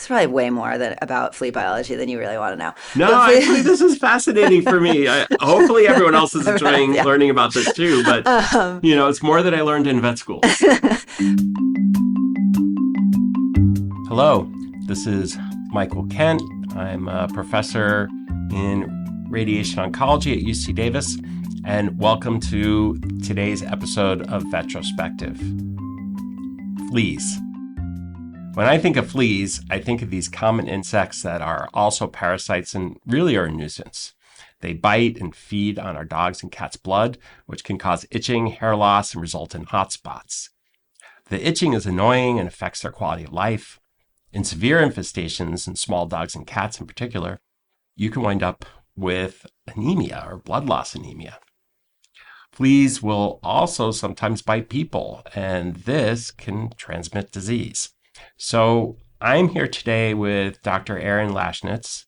It's probably way more about flea biology than you really want to know. No, actually, this is fascinating for me. Hopefully, everyone else is enjoying Yeah. learning about this too. But, Um, it's more than I learned in vet school. Hello, this is Michael Kent. I'm a professor in radiation oncology at UC Davis, and welcome to today's episode of Vetrospective. Fleas. When I think of fleas, I think of these common insects that are also parasites and really are a nuisance. They bite and feed on our dogs' and cats' blood, which can cause itching, hair loss, and result in hot spots. The itching is annoying and affects their quality of life. In severe infestations, in small dogs and cats in particular, you can wind up with anemia or blood loss anemia. Fleas will also sometimes bite people, and this can transmit disease. So I'm here today with Dr. Erin Lashnits,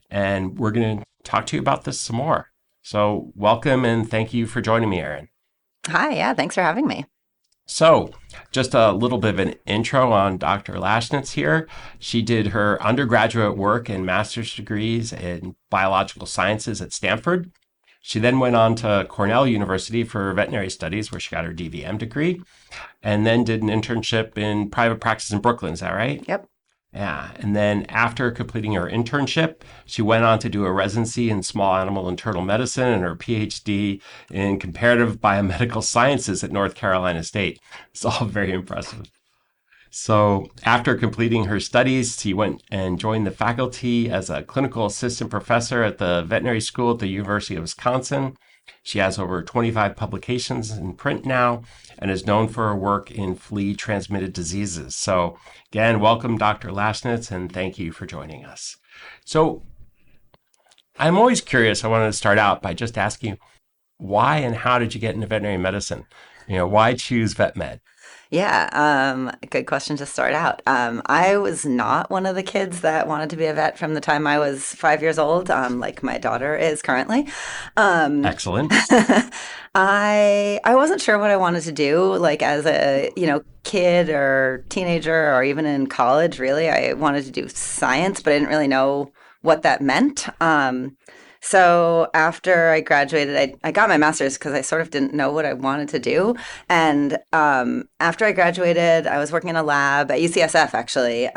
and we're going to talk to you about this some more. So welcome and thank you for joining me, Erin. Hi, yeah, thanks for having me. So just a little bit of an intro on Dr. Lashnits here. She did her undergraduate work and master's degrees in biological sciences at Stanford. She then went on to Cornell University for veterinary studies, where she got her DVM degree, and then did an internship in private practice in Brooklyn. Is that right? Yep. Yeah. And then after completing her internship, she went on to do a residency in small animal internal medicine and her PhD in comparative biomedical sciences at North Carolina State. It's all very impressive. So after completing her studies, she went and joined the faculty as a clinical assistant professor at the veterinary school at the University of Wisconsin. She has over 25 publications in print now and is known for her work in flea-transmitted diseases. So again, welcome, Dr. Lashnits, and thank you for joining us. So I'm always curious. I wanted to start out by just asking you, why and how did you get into veterinary medicine? Why choose vet med? Yeah, good question to start out. I was not one of the kids that wanted to be a vet from the time I was 5 years old, like my daughter is currently. Excellent. I wasn't sure what I wanted to do, like as a, kid or teenager or even in college, really. I wanted to do science, but I didn't really know what that meant. So after I graduated, I got my master's because I sort of didn't know what I wanted to do. And after I graduated, I was working in a lab at UCSF, actually,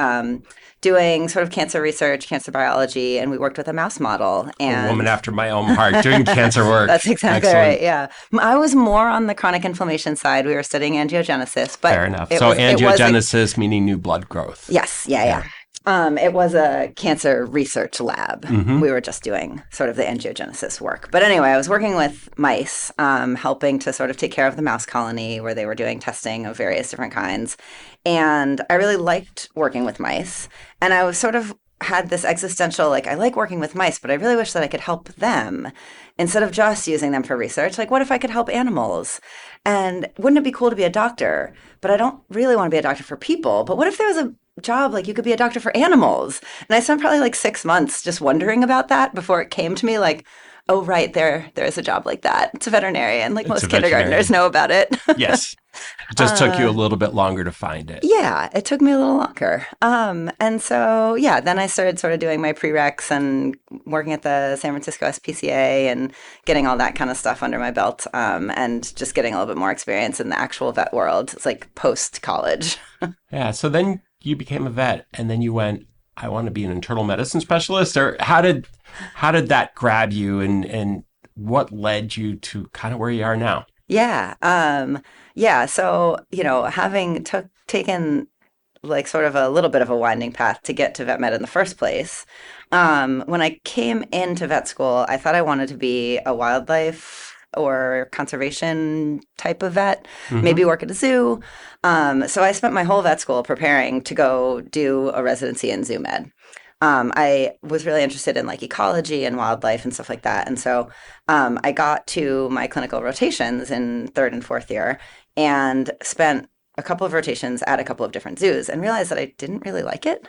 doing sort of cancer research, cancer biology, and we worked with a mouse model. And a woman after my own heart doing cancer work. That's exactly Excellent. Right, yeah. I was more on the chronic inflammation side. We were studying angiogenesis. But fair enough. So angiogenesis meaning new blood growth. Yes, yeah. It was a cancer research lab. Mm-hmm. We were just doing sort of the angiogenesis work. But anyway, I was working with mice, helping to sort of take care of the mouse colony where they were doing testing of various different kinds. And I really liked working with mice. And I was sort of had this existential, I like working with mice, but I really wish that I could help them instead of just using them for research. Like, what if I could help animals? And wouldn't it be cool to be a doctor? But I don't really want to be a doctor for people. But what if there was a job, you could be a doctor for animals? And I spent probably 6 months just wondering about that before it came to me oh, right, there is a job like that. It's a veterinarian. Most kindergartners know about it. Yes. It just took you a little bit longer to find it. Yeah, it took me a little longer. And so, then I started sort of doing my prereqs and working at the San Francisco SPCA and getting all that kind of stuff under my belt, and just getting a little bit more experience in the actual vet world. It's post-college. Yeah, so then you became a vet and then you went, I want to be an internal medicine specialist? Or how did that grab you and what led you to kind of where you are now? Yeah. So, having taken sort of a little bit of a winding path to get to vet med in the first place, when I came into vet school, I thought I wanted to be a wildlife or conservation type of vet, maybe work at a zoo. So I spent my whole vet school preparing to go do a residency in zoo med. I was really interested in ecology and wildlife and stuff like that. And so I got to my clinical rotations in third and fourth year and spent a couple of rotations at a couple of different zoos and realized that I didn't really like it.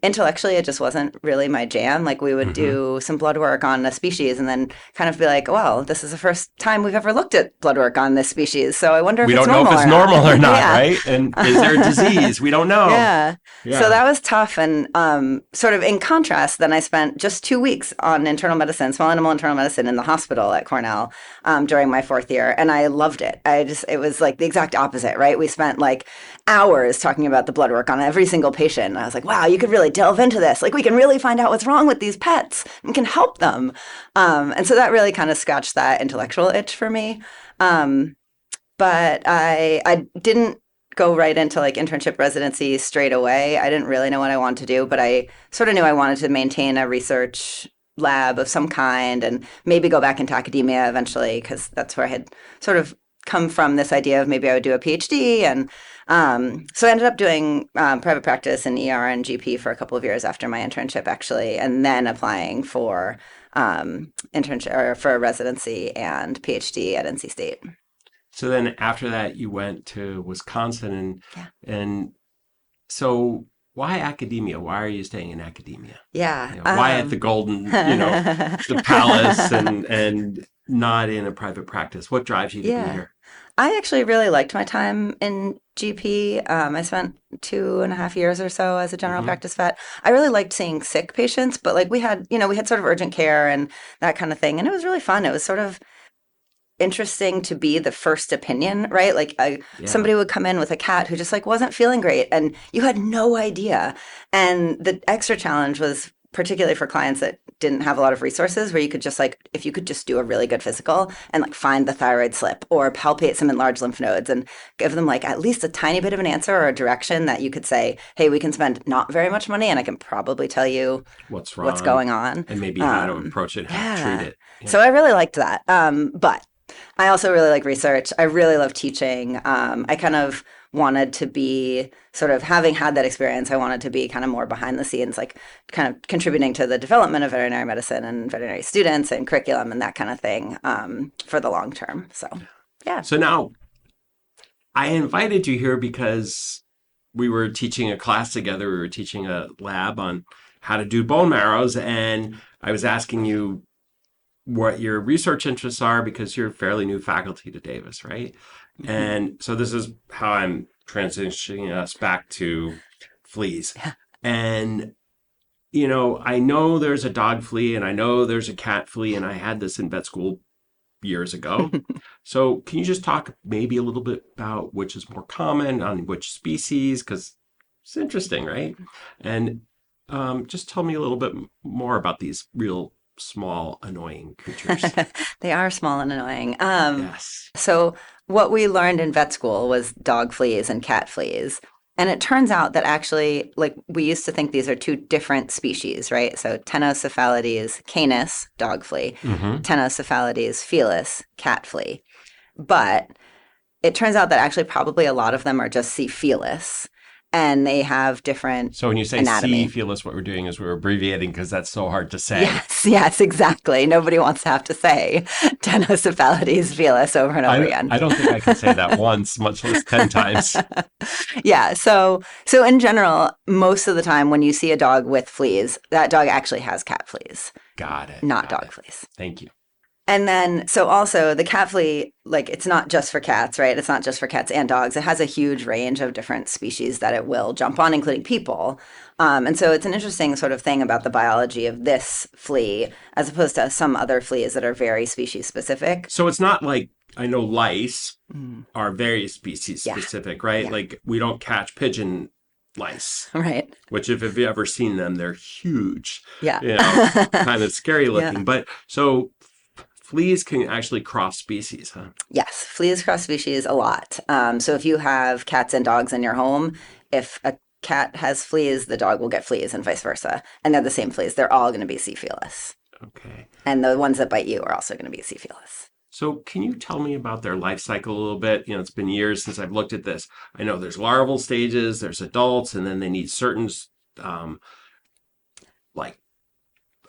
Intellectually, it just wasn't really my jam. Like we would Hmm. do some blood work on a species and then kind of be like, well, this is the first time we've ever looked at blood work on this species. So I wonder if We it's don't know if normal it's or not. normal or not, Yeah. right? And is there a disease? We don't know. Yeah. So Yeah. that was tough. And sort of in contrast, then I spent just 2 weeks on internal medicine, small animal internal medicine in the hospital at Cornell during my fourth year. And I loved it. It was like the exact opposite, right? We spent like hours talking about the blood work on every single patient. And I was like, wow, you could really delve into this. Like we can really find out what's wrong with these pets and can help them. And so that really kind of scratched that intellectual itch for me. Um, but I didn't go right into like internship residency straight away. I didn't really know what I wanted to do, but I sort of knew I wanted to maintain a research lab of some kind and maybe go back into academia eventually because that's where I had sort of come from this idea of maybe I would do a PhD. And so I ended up doing private practice in ER and GP for a couple of years after my internship, actually, and then applying for internship or for a residency and PhD at NC State. So then after that, you went to Wisconsin, Yeah. and so why academia? Why are you staying in academia? Yeah. Why at the golden, the palace and not in a private practice? What drives you to be Yeah. here? I actually really liked my time in GP. I spent 2.5 years or so as a general Hmm. practice vet. I really liked seeing sick patients, but like we had sort of urgent care and that kind of thing. And it was really fun. It was sort of interesting to be the first opinion, right? Like Yeah. somebody would come in with a cat who just like wasn't feeling great and you had no idea. And the extra challenge was particularly for clients that didn't have a lot of resources where you could just like if you could just do a really good physical and like find the thyroid slip or palpate some enlarged lymph nodes and give them like at least a tiny bit of an answer or a direction that you could say, hey, we can spend not very much money and I can probably tell you What's what's wrong, going on. and maybe how to approach it, how to treat Yeah. it. Yeah. So I really liked that. But I also really like research. I really love teaching. I kind of wanted to be sort of having had that experience, I wanted to be kind of more behind the scenes, like kind of contributing to the development of veterinary medicine and veterinary students and curriculum and that kind of thing for the long term. So, yeah. So now I invited you here because we were teaching a class together. We were teaching a lab on how to do bone marrows, and I was asking you what your research interests are because you're fairly new faculty to Davis, right? Mhm. And so this is how I'm transitioning us back to fleas. Yeah. And, I know there's a dog flea and I know there's a cat flea, and I had this in vet school years ago. So can you just talk maybe a little bit about which is more common on which species? Because it's interesting, right? And just tell me a little bit more about these real small, annoying creatures. They are small and annoying. Yes. So, what we learned in vet school was dog fleas and cat fleas. And it turns out that actually, like, we used to think these are two different species, right? So, Tenocephalides canis, dog flea, Hmm. Tenocephalides felis, cat flea. But it turns out that actually, probably a lot of them are just C. felis, and they have different So when you say C, anatomy. Felis, what we're doing is we're abbreviating because that's so hard to say. Yes, yes, exactly. Nobody wants to have to say Tenocephalides felis over and over again. I don't think I can say that once, much less 10 times. Yeah, so in general, most of the time when you see a dog with fleas, that dog actually has cat fleas, Got it. not Got dog it. fleas. Thank you. And then, so also the cat flea, like it's not just for cats, right? It's not just for cats and dogs. It has a huge range of different species that it will jump on, including people. And so it's an interesting sort of thing about the biology of this flea, as opposed to some other fleas that are very species specific. So it's not like I know lice Mm, are very species yeah, specific, right? yeah, Like we don't catch pigeon lice, right. which if you've ever seen them, they're huge, Yeah. kind of scary Yeah. looking. But so fleas can actually cross species, huh? Yes, fleas cross species a lot. So if you have cats and dogs in your home, if a cat has fleas, the dog will get fleas and vice versa. And they're the same fleas. They're all going to be C. felis. Okay. And the ones that bite you are also going to be C. felis. So can you tell me about their life cycle a little bit? It's been years since I've looked at this. I know there's larval stages, there's adults, and then they need certain, um, like,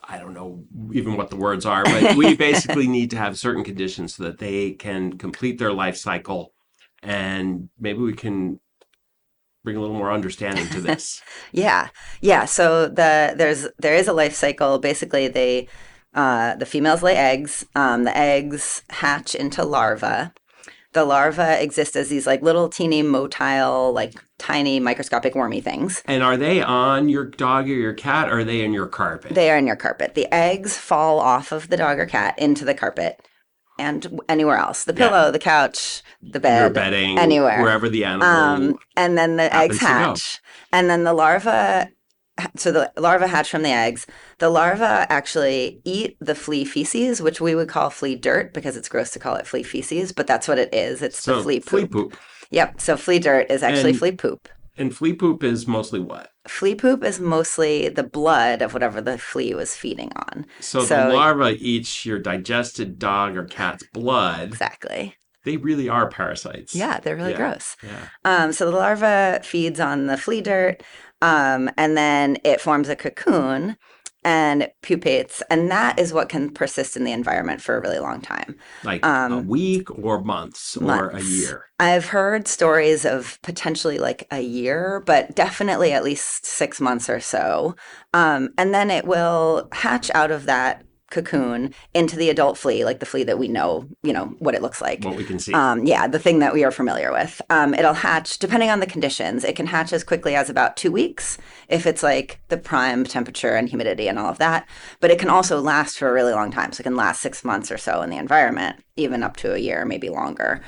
I don't know even what the words are, but we basically need to have certain conditions so that they can complete their life cycle and maybe we can bring a little more understanding to this. Yeah, yeah. So there is a life cycle. Basically, the females lay eggs. The eggs hatch into larvae. The larvae exist as these like little teeny motile, like tiny microscopic wormy things. And are they on your dog or your cat, or are they in your carpet? They are in your carpet. The eggs fall off of the dog or cat into the carpet and anywhere else. The Yeah, pillow, the couch, the your bed, bedding, anywhere. wherever the animal And then the eggs happens to go. hatch. And then the larvae hatch from the eggs. The larvae actually eat the flea feces, which we would call flea dirt because it's gross to call it flea feces, but that's what it is. It's the So flea flea poop. poop. Yep. So flea dirt is actually And flea poop. and flea poop is mostly what? Flea poop is mostly the blood of whatever the flea was feeding on. So the So larva eats your digested dog or cat's blood. exactly. They really are parasites. Yeah, they're really Yeah, gross. yeah. So the larva feeds on the flea dirt, and then it forms a cocoon and pupates, and that is what can persist in the environment for a really long time. Like a Um, week or months or a Months. year. I've heard stories of potentially like a year, but definitely at least 6 months or so. And then it will hatch out of that cocoon into the adult flea, like the flea that we know, what it looks like. What we can see. Yeah, the thing that we are familiar with. It'll hatch, depending on the conditions, it can hatch as quickly as about 2 weeks if it's like the prime temperature and humidity and all of that. But it can also last for a really long time. So it can last 6 months or so in the environment, even up to a year, maybe longer.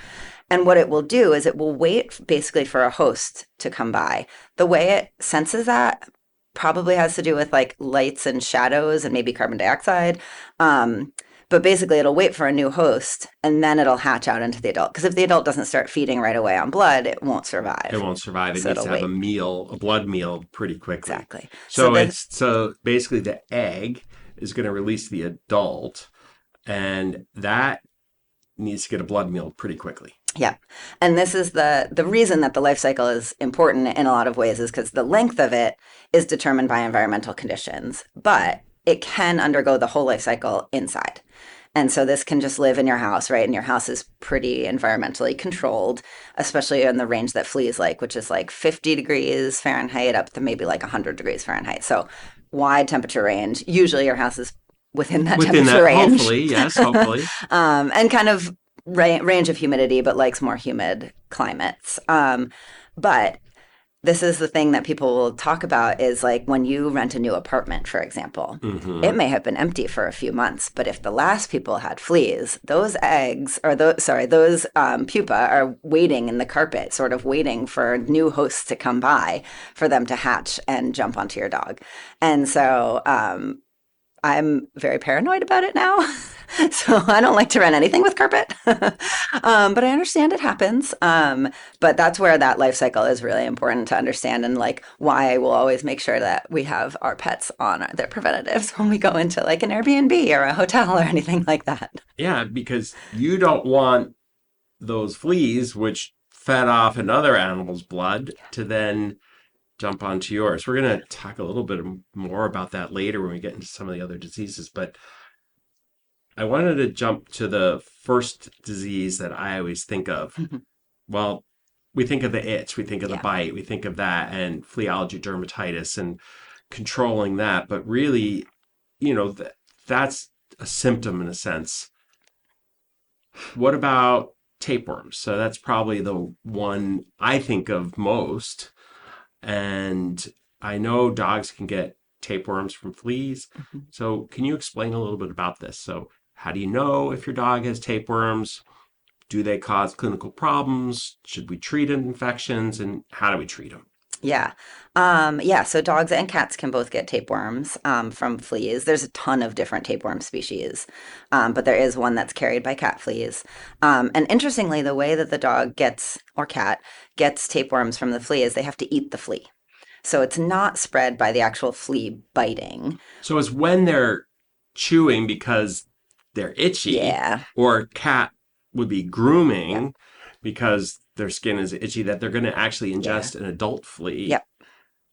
And what it will do is it will wait basically for a host to come by. The way it senses that probably has to do with like lights and shadows and maybe carbon dioxide. But basically, it'll wait for a new host and then it'll hatch out into the adult. Because if the adult doesn't start feeding right away on blood, it won't It survive. won't survive. It So needs it'll to have a wait. meal, a blood meal pretty quickly. Exactly. So So the so basically the egg is going to release the adult, and that needs to get a blood meal pretty quickly. Yeah. And this is the reason that the life cycle is important in a lot of ways is because the length of it is determined by environmental conditions, but it can undergo the whole life cycle inside. And so this can just live in your house, right? And your house is pretty environmentally controlled, especially in the range that fleas like, which is like 50 degrees Fahrenheit up to maybe like 100 degrees Fahrenheit. So wide temperature range. Usually your house is within that Within temperature that, range. hopefully, yes, hopefully. And kind of range of humidity, but likes more humid climates. But this is the thing that people will talk about is like when you rent a new apartment, for example, Hmm. it may have been empty for a few months, but if the last people had fleas, those eggs or those pupa are waiting in the carpet, sort of waiting for new hosts to come by for them to hatch and jump onto your dog. And so I'm very paranoid about it now. So I don't like to rent anything with carpet. But I understand it happens. But that's where that life cycle is really important to understand and like why I will always make sure that we have our pets on their preventatives when we go into like an Airbnb or a hotel or anything like that. Yeah, because you don't want those fleas, which fed off another animal's blood, to then jump onto yours. We're going to talk a little bit more about that later when we get into some of the other diseases, but I wanted to jump to the first disease that I always think of. Well, we think of the itch, we think of the Yeah. bite, we think of that and flea allergy dermatitis and controlling that, but really, that's a symptom in a sense. What about tapeworms? So that's probably the one I think of most. And I know dogs can get tapeworms from fleas. Mhm. So can you explain a little bit about this? So how do you know if your dog has tapeworms? Do they cause clinical problems? Should we treat infections? And how do we treat them? Yeah. Yeah. So dogs and cats can both get tapeworms from fleas. There's a ton of different tapeworm species, but there is one that's carried by cat fleas. And interestingly, the way that the dog gets or cat gets tapeworms from the flea is they have to eat the flea. So it's not spread by the actual flea biting. So it's when they're chewing because they're itchy, Yeah. or cat would be grooming Yep. because their skin is itchy, that they're going to actually Yeah. ingest an adult flea. Yep.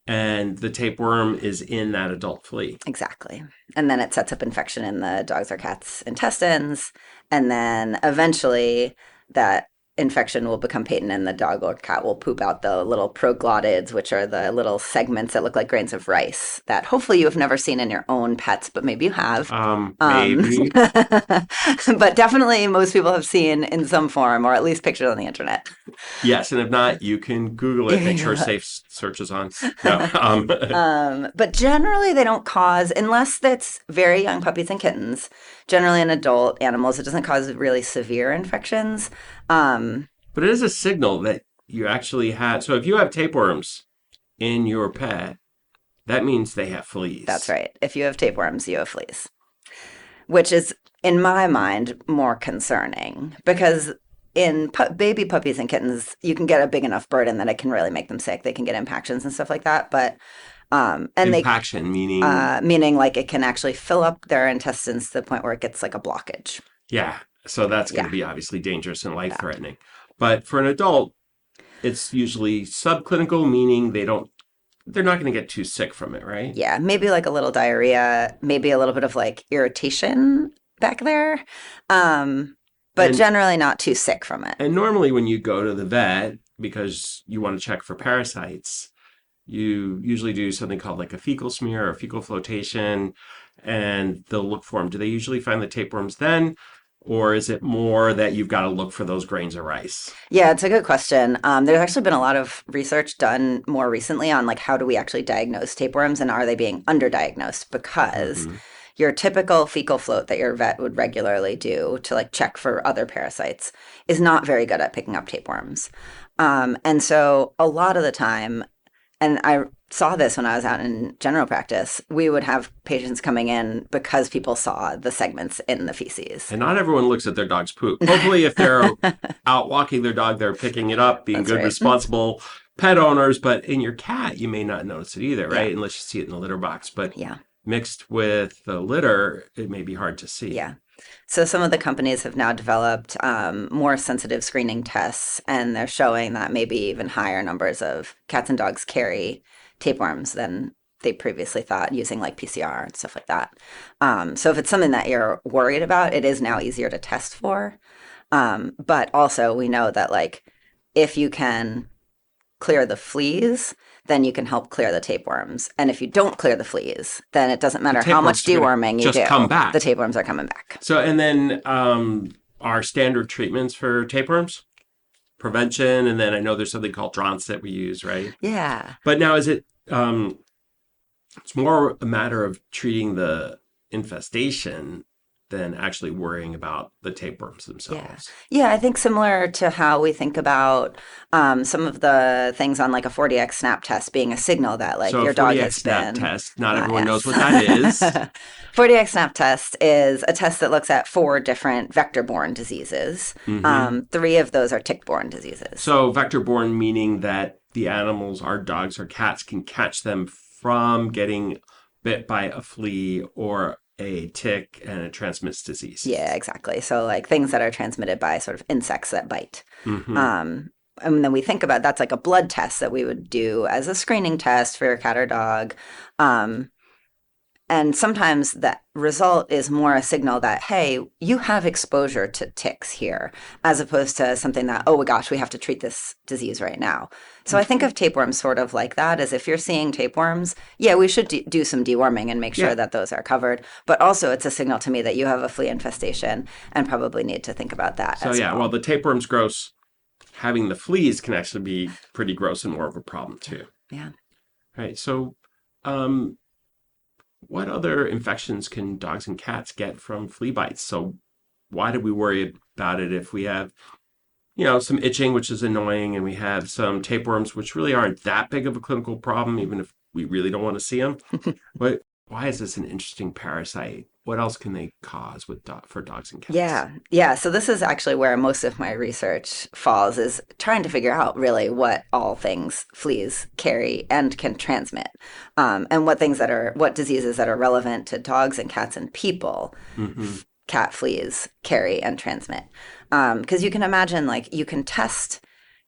And the tapeworm is in that adult flea. Exactly. And then it sets up infection in the dog's or cat's intestines. And then eventually that infection will become patent and the dog or cat will poop out the little proglottids, which are the little segments that look like grains of rice that hopefully you have never seen in your own pets, but maybe you have. Maybe. But definitely most people have seen in some form or at least pictures on the internet. Yes, and if not, you can Google it. Make sure safe search is on. No. But generally they don't cause, unless that's very young puppies and kittens, generally in adult animals, it doesn't cause really severe infections. But it is a signal that you actually had. So if you have tapeworms in your pet, that means they have fleas. That's right. If you have tapeworms, you have fleas, which is, in my mind, more concerning because in baby puppies and kittens, you can get a big enough burden that it can really make them sick. They can get impactions and stuff like that. But impaction meaning meaning like it can actually fill up their intestines to the point where it gets like a blockage. Yeah. So that's going to be obviously dangerous and life-threatening. But for an adult, it's usually subclinical, meaning they're not going to get too sick from it, right? Yeah, maybe like a little diarrhea, maybe a little bit of like irritation back there, but generally not too sick from it. And normally when you go to the vet, because you want to check for parasites, you usually do something called like a fecal smear or fecal flotation, and they'll look for them. Do they usually find the tapeworms then? Or is it more that you've got to look for those grains of rice? Yeah, it's a good question. There's actually been a lot of research done more recently on like how do we actually diagnose tapeworms and are they being underdiagnosed? Because your typical fecal float that your vet would regularly do to like check for other parasites is not very good at picking up tapeworms. And so a lot of the time, and I saw this when I was out in general practice, we would have patients coming in because people saw the segments in the feces. And not everyone looks at their dog's poop. Hopefully, if they're out walking their dog, they're picking it up, being good, responsible pet owners. But in your cat, you may not notice it either, right? Yeah. Unless you see it in the litter box. But mixed with the litter, it may be hard to see. Yeah. So some of the companies have now developed more sensitive screening tests, and they're showing that maybe even higher numbers of cats and dogs carry tapeworms than they previously thought using like PCR and stuff like that. So if it's something that you're worried about, it is now easier to test for. But also we know that like if you can clear the fleas, then you can help clear the tapeworms. And if you don't clear the fleas, then it doesn't matter how much deworming you do. Come back. The tapeworms are coming back. So, and then our standard treatments for tapeworms? Prevention, and then I know there's something called Drance that we use, right? Yeah. But now is it, it's more a matter of treating the infestation than actually worrying about the tapeworms themselves. Yeah, I think similar to how we think about some of the things on like a 40x snap test being a signal that like your dog has been. So 40x snap test, not everyone knows what that is. 40x snap test is a test that looks at 4 different vector-borne diseases. 3 of those are tick-borne diseases. So vector-borne meaning that the animals, our dogs or cats, can catch them from getting bit by a flea or a tick, and it transmits disease. Yeah, exactly. So like things that are transmitted by sort of insects that bite. And then we think about that's like a blood test that we would do as a screening test for your cat or dog. And sometimes that result is more a signal that, hey, you have exposure to ticks here, as opposed to something that, oh my gosh, we have to treat this disease right now. So I think of tapeworms sort of like that, as if you're seeing tapeworms, yeah, we should do some deworming and make sure that those are covered. But also it's a signal to me that you have a flea infestation and probably need to think about that as well. Well, the tapeworm's gross. Having the fleas can actually be pretty gross and more of a problem too. Yeah. All right. So, what other infections can dogs and cats get from flea bites? So why do we worry about it if we have, some itching, which is annoying, and we have some tapeworms, which really aren't that big of a clinical problem, even if we really don't want to see them? Why is this an interesting parasite? What else can they cause for dogs and cats? Yeah. So this is actually where most of my research falls, is trying to figure out really what all things fleas carry and can transmit, and what diseases that are relevant to dogs and cats and people, cat fleas carry and transmit. Because you can imagine, like, you can test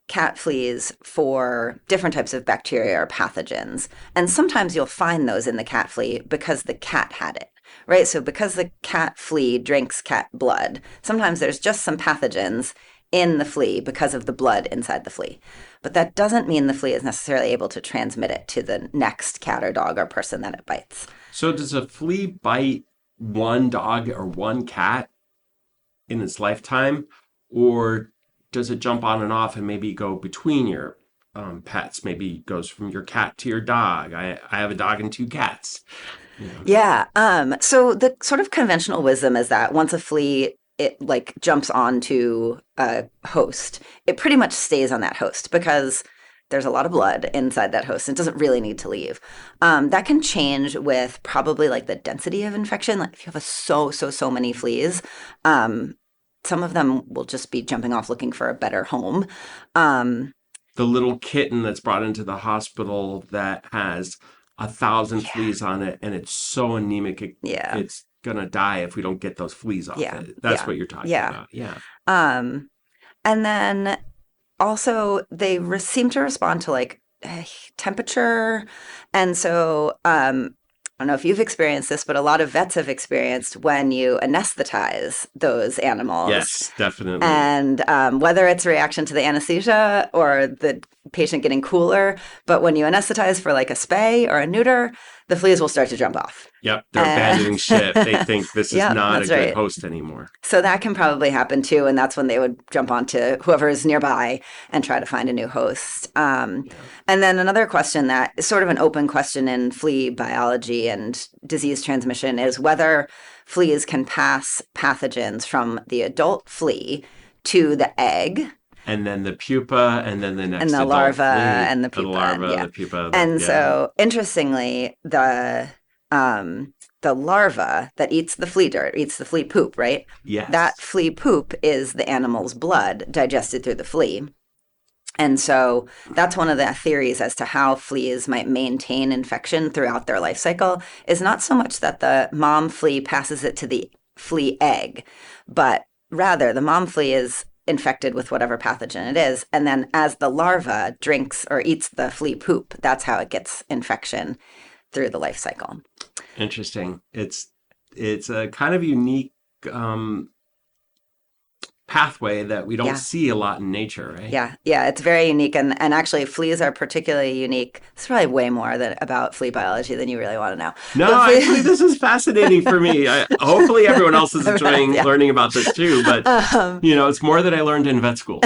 cat fleas for different types of bacteria or pathogens, and sometimes you'll find those in the cat flea because the cat had it. Right? So because the cat flea drinks cat blood, sometimes there's just some pathogens in the flea because of the blood inside the flea. But that doesn't mean the flea is necessarily able to transmit it to the next cat or dog or person that it bites. So does a flea bite one dog or one cat in its lifetime, or does it jump on and off and maybe go between your pets? Maybe it goes from your cat to your dog. I have a dog and two cats. You know. Yeah. So the sort of conventional wisdom is that once a flea it like jumps onto a host, it pretty much stays on that host because there's a lot of blood inside that host and it doesn't really need to leave. That can change with probably like the density of infection. Like if you have so many fleas, some of them will just be jumping off looking for a better home. The little kitten that's brought into the hospital that has 1,000 fleas on it and it's so anemic, it's gonna die if we don't get those fleas off it. That's what you're talking about. Yeah. And then also they seem to respond to like temperature. And so I don't know if you've experienced this, but a lot of vets have experienced when you anesthetize those animals. Yes, definitely. And whether it's a reaction to the anesthesia or the patient getting cooler, but when you anesthetize for like a spay or a neuter, the fleas will start to jump off. Yep, they're abandoning ship. They think this is not a good host anymore. So that can probably happen too, and that's when they would jump onto whoever is nearby and try to find a new host. And then another question that is sort of an open question in flea biology and disease transmission is whether fleas can pass pathogens from the adult flea to the egg. And then the pupa, and then the next and the adult larva, flea, and the pupa, the larva, the pupa. And so, interestingly, the larva that eats the flea dirt, eats the flea poop, right? Yes. That flea poop is the animal's blood digested through the flea. And so that's one of the theories as to how fleas might maintain infection throughout their life cycle is not so much that the mom flea passes it to the flea egg, but rather the mom flea is infected with whatever pathogen it is. And then as the larva drinks or eats the flea poop, that's how it gets infection through the life cycle. Interesting. It's a kind of unique pathway that we don't see a lot in nature, right? Yeah, it's very unique. And actually, fleas are particularly unique. It's probably way more about flea biology than you really want to know. No, actually, this is fascinating for me. Hopefully, everyone else is enjoying learning about this too. But, it's more that I learned in vet school.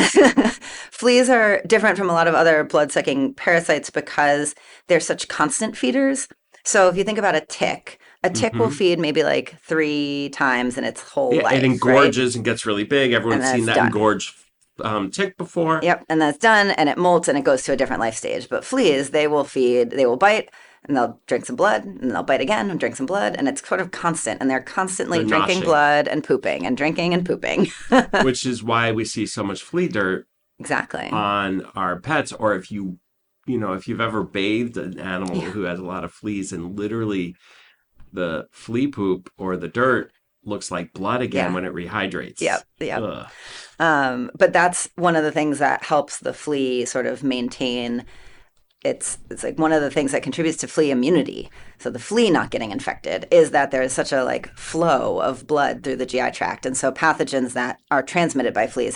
Fleas are different from a lot of other blood-sucking parasites because they're such constant feeders. So if you think about a tick will feed maybe like 3 times in its whole life. It engorges and gets really big. Everyone's seen that engorged tick before. Yep, and that's done, and it molts, and it goes to a different life stage. But fleas, they will bite, and they'll drink some blood, and they'll bite again and drink some blood, and it's sort of constant, and they're constantly drinking blood and pooping and drinking and pooping. Which is why we see so much flea dirt on our pets, or if you've ever bathed an animal who has a lot of fleas and literally the flea poop or the dirt looks like blood again when it rehydrates. Yep. But that's one of the things that helps the flea sort of maintain it's like one of the things that contributes to flea immunity. So the flea not getting infected is that there is such a like flow of blood through the GI tract. And so pathogens that are transmitted by fleas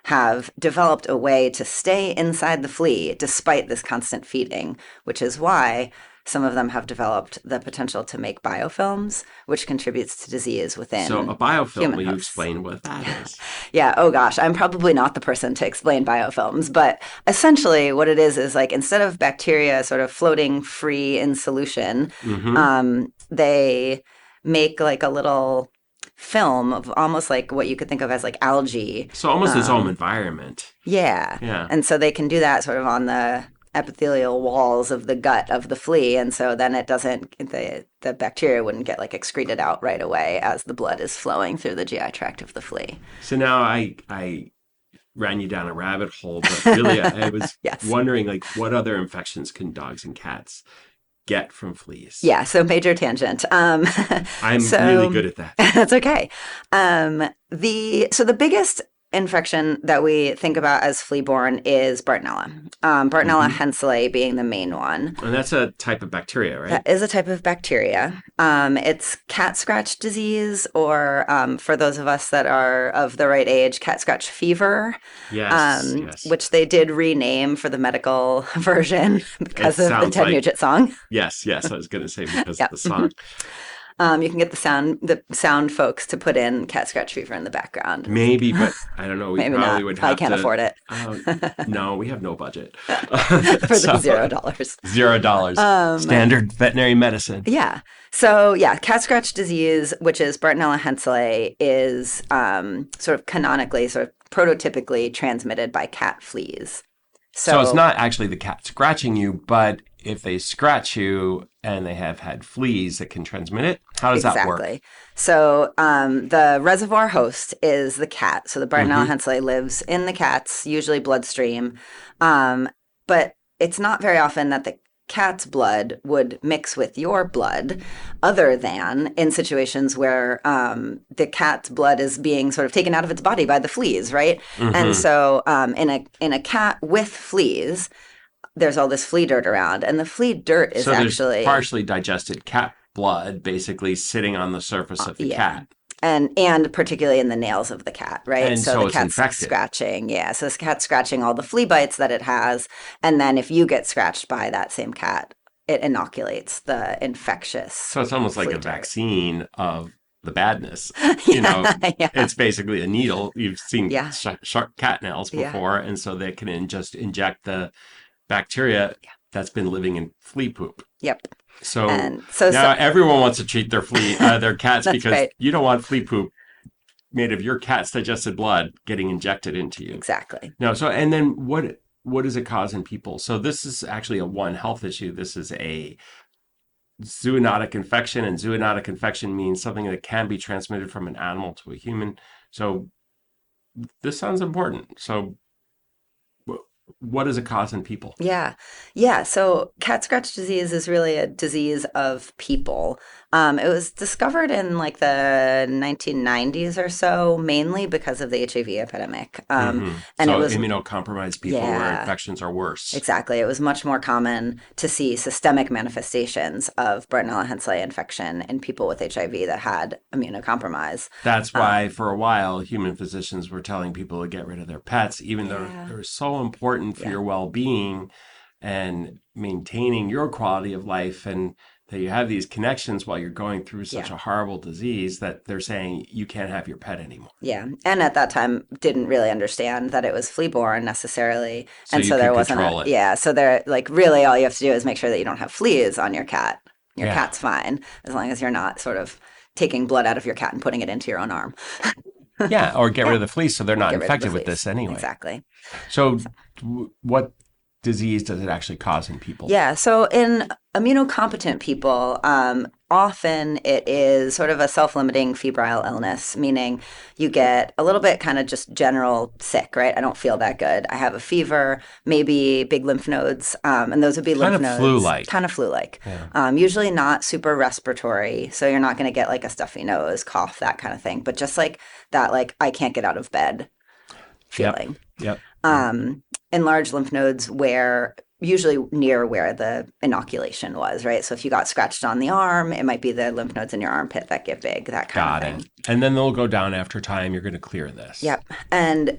have developed a way to stay inside the flea despite this constant feeding, which is why some of them have developed the potential to make biofilms, which contributes to disease within So a biofilm, will you hosts. explain what that is? Yeah, oh gosh, I'm probably not the person to explain biofilms, but essentially what it is like instead of bacteria sort of floating free in solution, they make like a little film of almost like what you could think of as like algae. So almost its own environment. Yeah. And so they can do that sort of on the epithelial walls of the gut of the flea, and so then it doesn't the bacteria wouldn't get like excreted out right away as the blood is flowing through the GI tract of the flea. So now I ran you down a rabbit hole, but really I was wondering like what other infections can dogs and cats get from fleas? Yeah, so major tangent. I'm really good at that. That's okay. The biggest infection that we think about as flea-borne is Bartonella. Bartonella henselae being the main one. And that's a type of bacteria, right? That is a type of bacteria. It's cat scratch disease, or for those of us that are of the right age, cat scratch fever. Yes. Which they did rename for the medical version because of the Ted Nugent song. Yes. I was going to say because of the song. You can get the sound folks to put in cat scratch fever in the background. Maybe, but I don't know. We Maybe probably not. would have I can't afford it. No, we have no budget. For the $0. $0. Standard veterinary medicine. Yeah. So cat scratch disease, which is Bartonella henselae, is sort of canonically, sort of prototypically transmitted by cat fleas. So it's not actually the cat scratching you, but if they scratch you and they have had fleas that can transmit it, how does that work? Exactly. So the reservoir host is the cat. So the Bartonella henselae lives in the cat's, usually bloodstream. But it's not very often that the cat's blood would mix with your blood, other than in situations where the cat's blood is being sort of taken out of its body by the fleas, right? And so in a cat with fleas, there's all this flea dirt around, and the flea dirt is actually partially digested cat blood basically sitting on the surface of the cat. And particularly in the nails of the cat, right? And so the it's cat's infected. scratching. Yeah. So this cat's scratching all the flea bites that it has. And then if you get scratched by that same cat, it inoculates the infectious. So it's almost like a dirt. vaccine of the badness. It's basically a needle. You've seen sharp cat nails before. And so they can just inject the bacteria that's been living in flea poop. Yep. So now everyone wants to treat their their cats because you don't want flea poop made of your cat's digested blood getting injected into you. Exactly. No. So, and then what does it cause in people? So this is actually a One Health issue. This is a zoonotic infection, and zoonotic infection means something that can be transmitted from an animal to a human. So this sounds important. So what does it cause in people? Yeah. So cat scratch disease is really a disease of people. It was discovered in like the 1990s or so, mainly because of the HIV epidemic. And so it was immunocompromised people where infections are worse. Exactly. It was much more common to see systemic manifestations of Bartonella henselae infection in people with HIV that had immunocompromise. That's why for a while human physicians were telling people to get rid of their pets, even though they're so important for your well-being and maintaining your quality of life, and that you have these connections while you're going through such a horrible disease that they're saying you can't have your pet anymore. Yeah. And at that time didn't really understand that it was flea-borne necessarily. So and you so there could wasn't control it. Yeah. So there, like, really all you have to do is make sure that you don't have fleas on your cat. Your cat's fine, as long as you're not sort of taking blood out of your cat and putting it into your own arm. Or get rid of the fleas so they're not infected with this anyway. Exactly. So what disease does it actually cause in people? Yeah, so in immunocompetent people, often it is sort of a self-limiting febrile illness, meaning you get a little bit kind of just general sick, right? I don't feel that good. I have a fever, maybe big lymph nodes, and those would be lymph nodes. Kind of flu-like. Yeah. Usually not super respiratory, so you're not going to get like a stuffy nose, cough, that kind of thing, but just like that, like I can't get out of bed feeling. Yep. Enlarged lymph nodes usually near where the inoculation was, right? So if you got scratched on the arm, it might be the lymph nodes in your armpit that get big, that kind of thing. And then they'll go down after time. You're going to clear this. Yep. And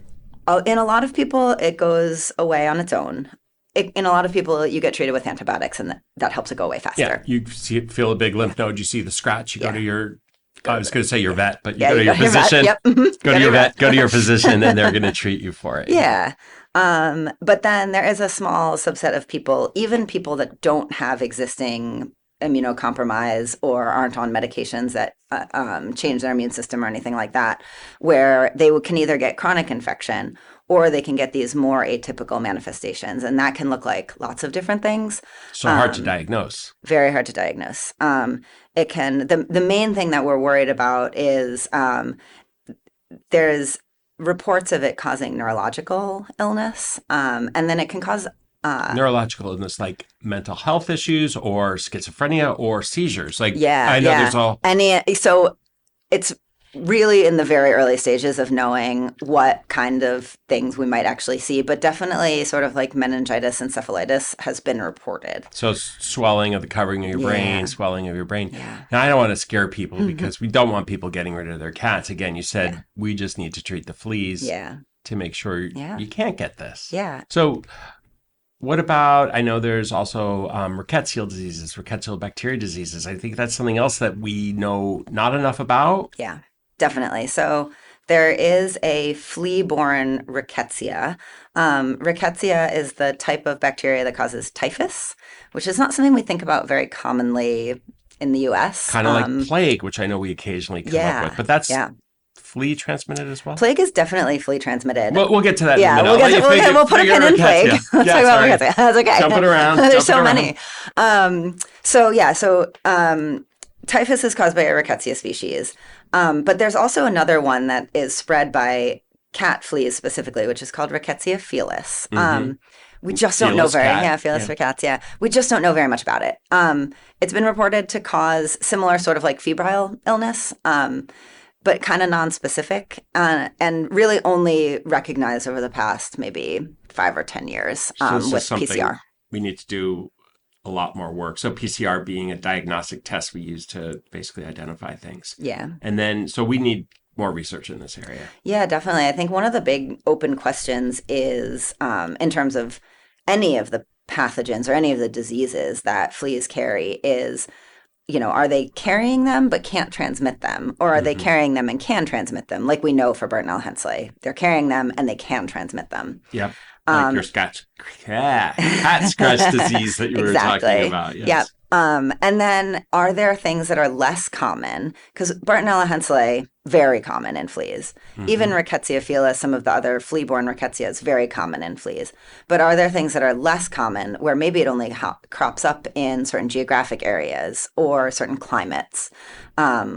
in a lot of people, it goes away on its own. In a lot of people, you get treated with antibiotics, and that helps it go away faster. Yeah, you feel a big lymph node, you see the scratch, you go to your... I was going to say your vet, but you go to your physician. Go to your vet, go to your physician, and they're going to treat you for it. Yeah. But then there is a small subset of people, even people that don't have existing immunocompromise or aren't on medications that change their immune system or anything like that, where they can either get chronic infection or they can get these more atypical manifestations. And that can look like lots of different things. So hard to diagnose. Very hard to diagnose. It can, the main thing that we're worried about is there's reports of it causing neurological illness. And then it can cause neurological illness, like mental health issues or schizophrenia or seizures. Like, I know there's all. So it's really in the very early stages of knowing what kind of things we might actually see, but definitely sort of like meningitis, encephalitis has been reported. So swelling of the covering of your brain, Yeah. swelling of your brain. Yeah. Now, I don't want to scare people because we don't want people getting rid of their cats. Again, you said we just need to treat the fleas Yeah. to make sure Yeah. you can't get this. Yeah. So what about, I know there's also rickettsial diseases, rickettsial bacteria diseases. I think that's something else that we know not enough about. Yeah, definitely. So there is a flea-borne rickettsia. Rickettsia is the type of bacteria that causes typhus, which is not something we think about very commonly in the US. Kind of like plague, which I know we occasionally come up with, but that's flea transmitted as well? Plague is definitely flea transmitted. We'll get to that yeah, in a minute. We'll put a pin in plague. Let's talk about rickettsia. That's okay. Jumping around. There's so many. Typhus is caused by a rickettsia species. But there's also another one that is spread by cat fleas specifically, which is called Rickettsia felis. We just don't know Felis rickettsia. We just don't know very much about it. It's been reported to cause similar sort of like febrile illness, but kind of non-specific, and really only recognized over the past maybe 5 or 10 years with PCR. We need to do a lot more work. So PCR being a diagnostic test we use to basically identify things. Yeah. And then, so we need more research in this area. Yeah, definitely. I think one of the big open questions is in terms of any of the pathogens or any of the diseases that fleas carry is, are they carrying them but can't transmit them? Or are they carrying them and can transmit them? Like we know for Bartonella henselae, they're carrying them and they can transmit them. Yep. Like your cat scratch disease that you were talking about. Yes. Yep. And then are there things that are less common? Because Bartonella henselae, very common in fleas. Even Rickettsia felis, some of the other flea-borne rickettsia is very common in fleas. But are there things that are less common where maybe it only crops up in certain geographic areas or certain climates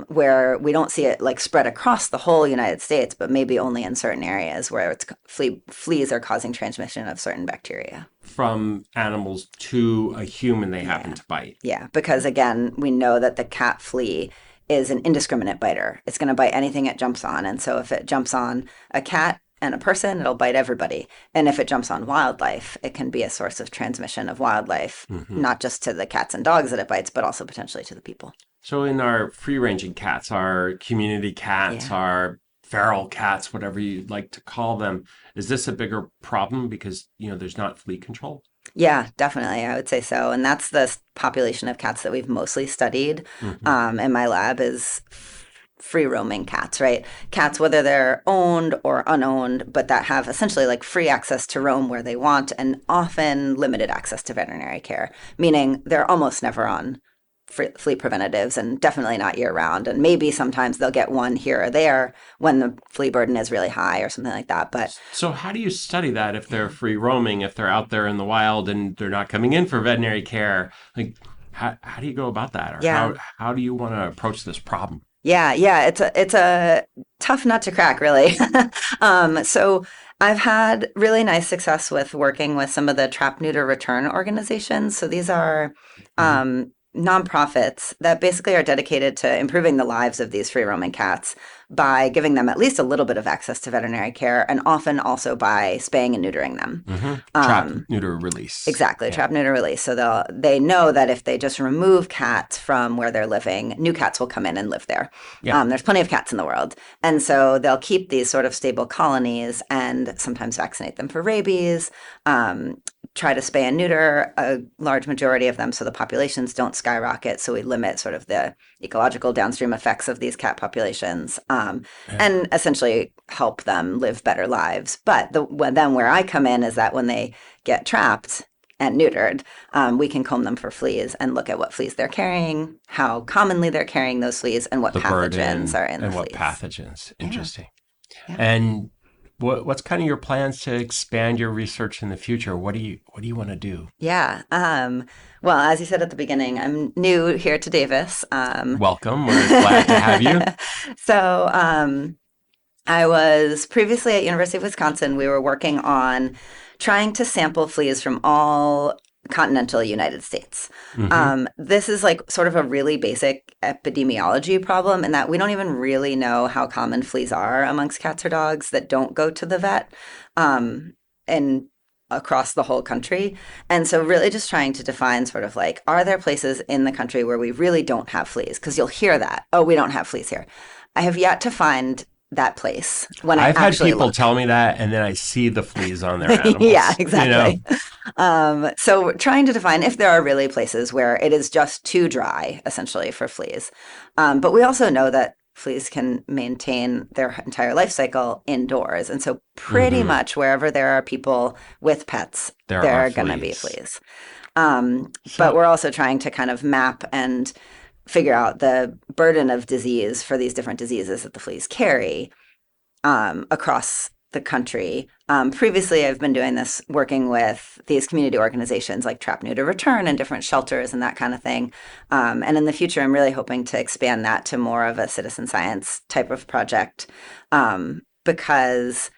where we don't see it like spread across the whole United States, but maybe only in certain areas where it's fleas are causing transmission of certain bacteria. From animals to a human they happen to bite. Yeah, because again, we know that the cat flea is an indiscriminate biter. It's going to bite anything it jumps on. And so if it jumps on a cat and a person, it'll bite everybody. And if it jumps on wildlife, it can be a source of transmission of wildlife, not just to the cats and dogs that it bites, but also potentially to the people. So in our free-ranging cats, our community cats, our feral cats, whatever you'd like to call them, is this a bigger problem because, there's not flea control? Yeah, definitely. I would say so. And that's the population of cats that we've mostly studied in my lab is free roaming cats, right? Cats, whether they're owned or unowned, but that have essentially like free access to roam where they want and often limited access to veterinary care, meaning they're almost never on flea preventatives and definitely not year round. And maybe sometimes they'll get one here or there when the flea burden is really high or something like that. But so how do you study that if they're free roaming, if they're out there in the wild and they're not coming in for veterinary care? Like, how do you go about that? Or how do you want to approach this problem? Yeah, it's a tough nut to crack, really. So I've had really nice success with working with some of the trap, neuter, return organizations. So these are nonprofits that basically are dedicated to improving the lives of these free roaming cats by giving them at least a little bit of access to veterinary care and often also by spaying and neutering them. Trap, neuter, release. Exactly, trap, neuter, release. So they know that if they just remove cats from where they're living, new cats will come in and live there. There's plenty of cats in the world. And so they'll keep these sort of stable colonies and sometimes vaccinate them for rabies, try to spay and neuter a large majority of them so the populations don't skyrocket. So we limit sort of the ecological downstream effects of these cat populations and essentially help them live better lives. But then where I come in is that when they get trapped and neutered, we can comb them for fleas and look at what fleas they're carrying, how commonly they're carrying those fleas, and what pathogens are in the fleas. And what pathogens. Interesting. Yeah. And what's kind of your plans to expand your research in the future? What do you want to do? Yeah. Well, as you said at the beginning, I'm new here to Davis. Welcome. We're glad to have you. So I was previously at University of Wisconsin. We were working on trying to sample fleas from all continental United States. Hmm. This is like sort of a really basic epidemiology problem in that we don't even really know how common fleas are amongst cats or dogs that don't go to the vet, and across the whole country. And so really just trying to define sort of like, are there places in the country where we really don't have fleas? Because you'll hear that, oh, we don't have fleas here. I have yet to find that place when I I've had actually people look. tell me that, and then I see the fleas on their Yeah, animals. exactly. So we're trying to define if there are really places where it is just too dry, essentially, for fleas. But we also know that fleas can maintain their entire life cycle indoors. And so pretty Hmm. much wherever there are people with pets, There there are are going to be fleas. fleas. But So we're also trying to kind of map and figure out the burden of disease for these different diseases that the fleas carry, across the country. Previously, I've been doing this working with these community organizations like Trap, Neuter, Return and different shelters and that kind of thing. And in the future, I'm really hoping to expand that to more of a citizen science type of project, because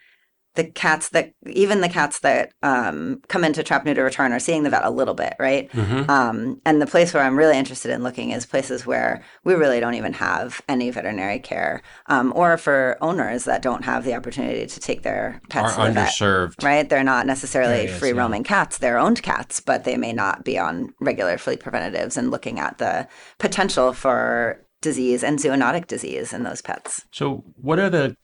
even the cats that come into Trap, Neuter, Return are seeing the vet a little bit, right? hmm And the place where I'm really interested in looking is places where we really don't even have any veterinary care, or for owners that don't have the opportunity to take their are pets to the vet, underserved right? They're not necessarily areas. free Yeah. roaming cats, they're owned cats, but they may not be on regular flea preventatives and looking at the potential for disease and zoonotic disease in those pets. So, what are the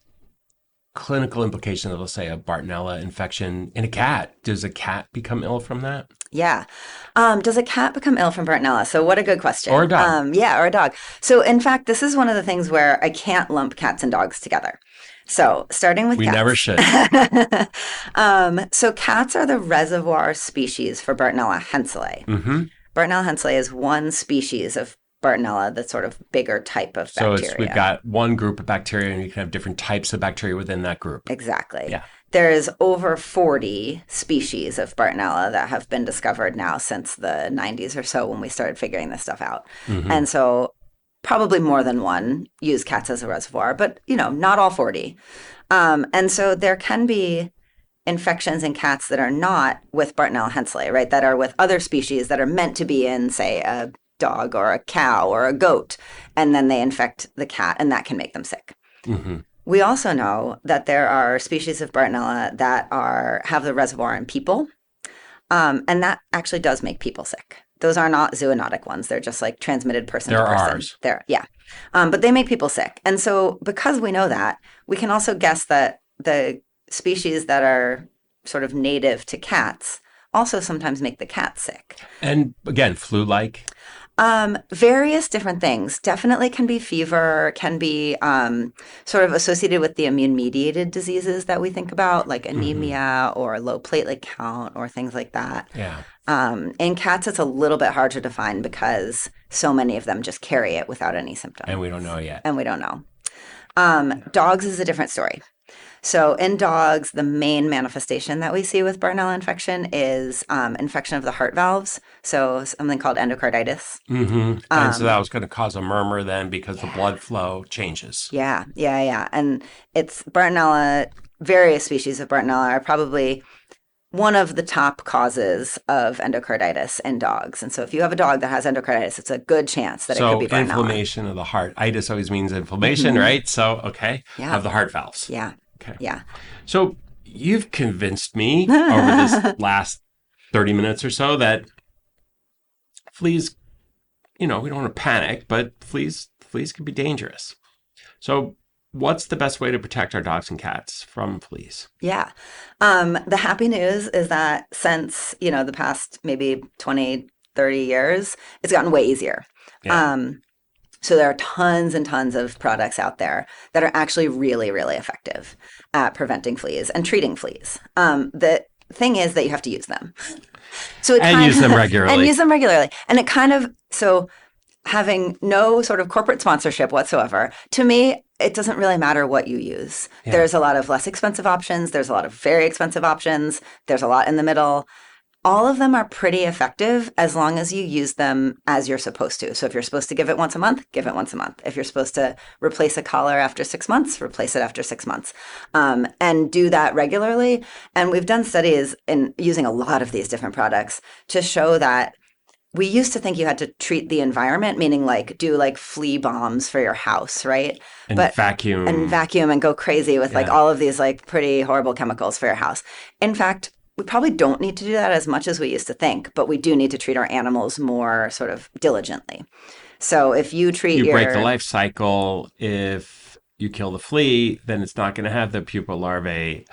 clinical implications of, let's say, a Bartonella infection in a cat? Does a cat become ill from that, Yeah. Does a cat become ill from Bartonella? So, what a good or a question. dog? Yeah, or a dog. So, in fact, this is one of the things where I can't lump cats and dogs together. So, starting with We never cats. should. So, cats are the reservoir species for Bartonella henselae. Hmm. Bartonella henselae is one species of Bartonella, the sort of bigger type of So we've bacteria. got one group of bacteria, and you can have different types of bacteria within that group. Exactly. Yeah. There's over 40 species of Bartonella that have been discovered now since the 90s or so when we started figuring this stuff out. Hmm. And so probably more than one use cats as a reservoir, but not all 40. And so there can be infections in cats that are not with Bartonella henselae, right? That are with other species that are meant to be in, say, a dog or a cow or a goat, and then they infect the cat, and that can make them sick. Hmm. We also know that there are species of Bartonella that have the reservoir in people, and that actually does make people sick. Those are not zoonotic ones; they're just like transmitted person to They're person. ours. Yeah, but they make people sick, and so because we know that, we can also guess that the species that are sort of native to cats also sometimes make the cat sick. And again, flu-like. Various different things. Definitely can be fever, can be sort of associated with the immune mediated diseases that we think about, like Hmm. anemia or low platelet count or things like that. Yeah. In cats, it's a little bit hard to define because so many of them just carry it without any And symptom, we don't know yet. and we don't know. Dogs is a different story. So in dogs, the main manifestation that we see with Bartonella infection is infection of the heart valves. So something called endocarditis. Hmm. And so that Um, was going to cause a murmur then because the yeah, blood flow changes. yeah. And it's Bartonella, various species of Bartonella are probably one of the top causes of endocarditis in dogs. And so if you have a dog that has endocarditis, it's a good chance that it could So be Bartonella. inflammation of the heart. Itis always means inflammation, Hmm. right? So, okay, Yeah, of the heart valves. yeah, Okay. yeah. So you've convinced me over this last 30 minutes or so that fleas, we don't want to panic, but fleas can be dangerous. So what's the best way to protect our dogs and cats from fleas? Yeah. The happy news is that since, the past maybe 20, 30 years, it's gotten way easier. Yeah. Um, so there are tons and tons of products out there that are actually really, really effective at preventing fleas and treating fleas. The thing is that you have to use them. So it And kind use them of, and regularly. use them regularly. And it kind of, so having no sort of corporate sponsorship whatsoever, to me, it doesn't really matter what you use. Yeah. There's a lot of less expensive options. There's a lot of very expensive options. There's a lot in the middle. all of them are pretty effective as long as you use them as you're supposed to. So if you're supposed to give it once a month, give it once a month. If you're supposed to replace a collar after 6 months, replace it after 6 months, and do that regularly. And we've done studies in using a lot of these different products to show that we used to think you had to treat the environment, meaning like do like flea bombs for your house, right? And But vacuum. and vacuum and go crazy with like Yeah. all of these like pretty horrible chemicals for your house. In fact, we probably don't need to do that as much as we used to think, but we do need to treat our animals more sort of diligently. So if you treat You your break the life cycle. If you kill the flea, then it's not going to have the pupa larvae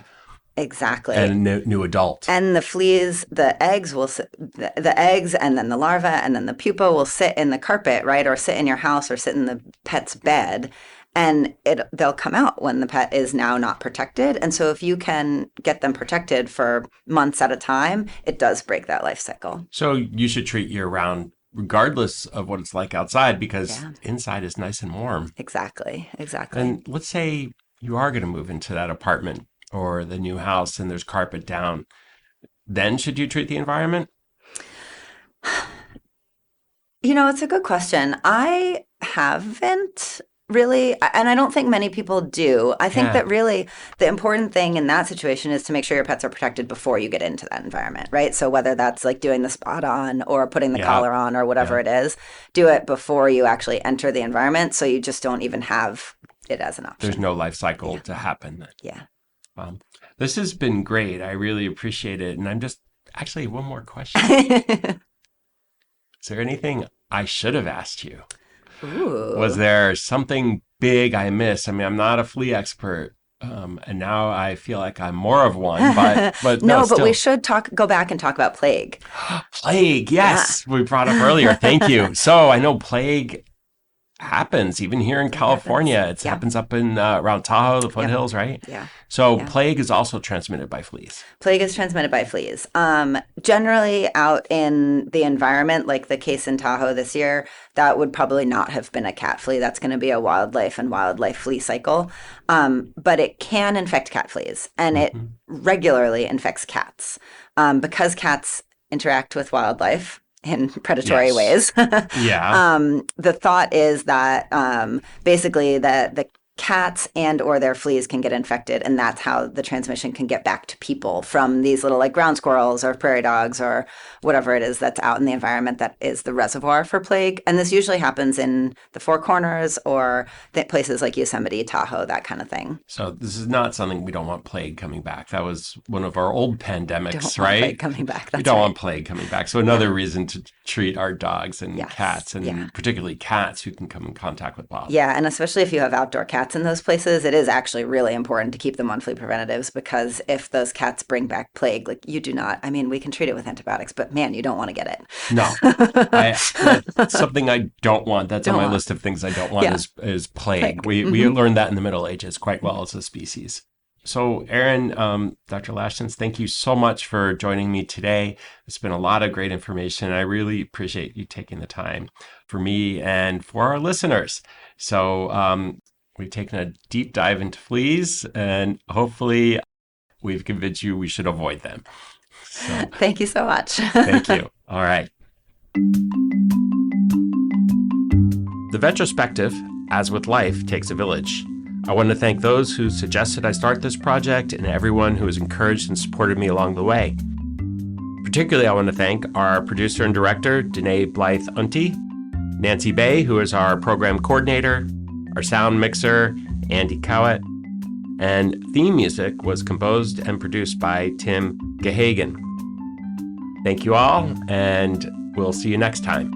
exactly. and a new adult. And the fleas, the eggs will sit, the eggs and then the larva and then the pupa will sit in the carpet, right? Or sit in your house or sit in the pet's bed. And they'll come out when the pet is now not protected. And so if you can get them protected for months at a time, it does break that life cycle. So you should treat year round regardless of what it's like outside because Yeah. inside is nice and warm. Exactly. And let's say you are going to move into that apartment or the new house and there's carpet down. Then should you treat the environment? It's a good question. I haven't really, and I don't think many people do. I think Yeah. that really the important thing in that situation is to make sure your pets are protected before you get into that environment, right? So whether that's like doing the spot on or putting the Yeah. collar on or whatever it is, do it before you actually enter the environment so you just don't even have it as an option. There's no life cycle to happen. Yeah. This has been great. I really appreciate it. And I'm just actually one more question. Is there anything I should have asked you? Ooh. Was there something big I missed? I mean, I'm not a flea expert, and now I feel like I'm more of one. But No, but still. we should go back and talk about plague. Plague, yes, we brought up earlier. Thank you. So I know plague happens even here in California. It Yeah. happens up in around Tahoe, the foothills, right? Yeah. So Yeah. plague is also transmitted by fleas. Plague is transmitted by fleas. Generally, out in the environment, like the case in Tahoe this year, that would probably not have been a cat flea. That's going to be a wildlife flea cycle. But it can infect cat fleas, and it regularly infects cats because cats interact with wildlife in predatory Yes. ways. Yeah. The thought is that basically the cats and or their fleas can get infected, and that's how the transmission can get back to people from these little like ground squirrels or prairie dogs or whatever it is that's out in the environment that is the reservoir for plague. And this usually happens in the Four Corners or places like Yosemite, Tahoe, that kind of thing. So this is not something we don't want plague coming back. That was one of our old pandemics, Don't want right? plague coming back. We That's don't right. want plague coming back. So another reason to treat our dogs and Yes. cats, and Yeah. particularly cats who can come in contact with wild. Yeah, and especially if you have outdoor cats in those places, it is actually really important to keep them on flea preventatives because if those cats bring back plague, like you do not, I mean, we can treat it with antibiotics, but man, you don't want to get it. No, that's something I don't want. That's on Don't my want. list of things I don't want Yeah. is plague. Plague. We learned that in the Middle Ages quite well as a species. So, Erin, Dr. Lashnits, thank you so much for joining me today. It's been a lot of great information. I really appreciate you taking the time for me and for our listeners. So, we've taken a deep dive into fleas, and hopefully we've convinced you we should avoid them. So, Thank you so much. thank you. All right. The Vetrospective, as with life, takes a village. I want to thank those who suggested I start this project and everyone who has encouraged and supported me along the way. Particularly, I want to thank our producer and director, Danae Blythe-Unti, Nancy Bay, who is our program coordinator, our sound mixer, Andy Cowett, and theme music was composed and produced by Tim Gehagen. Thank you all, and we'll see you next time.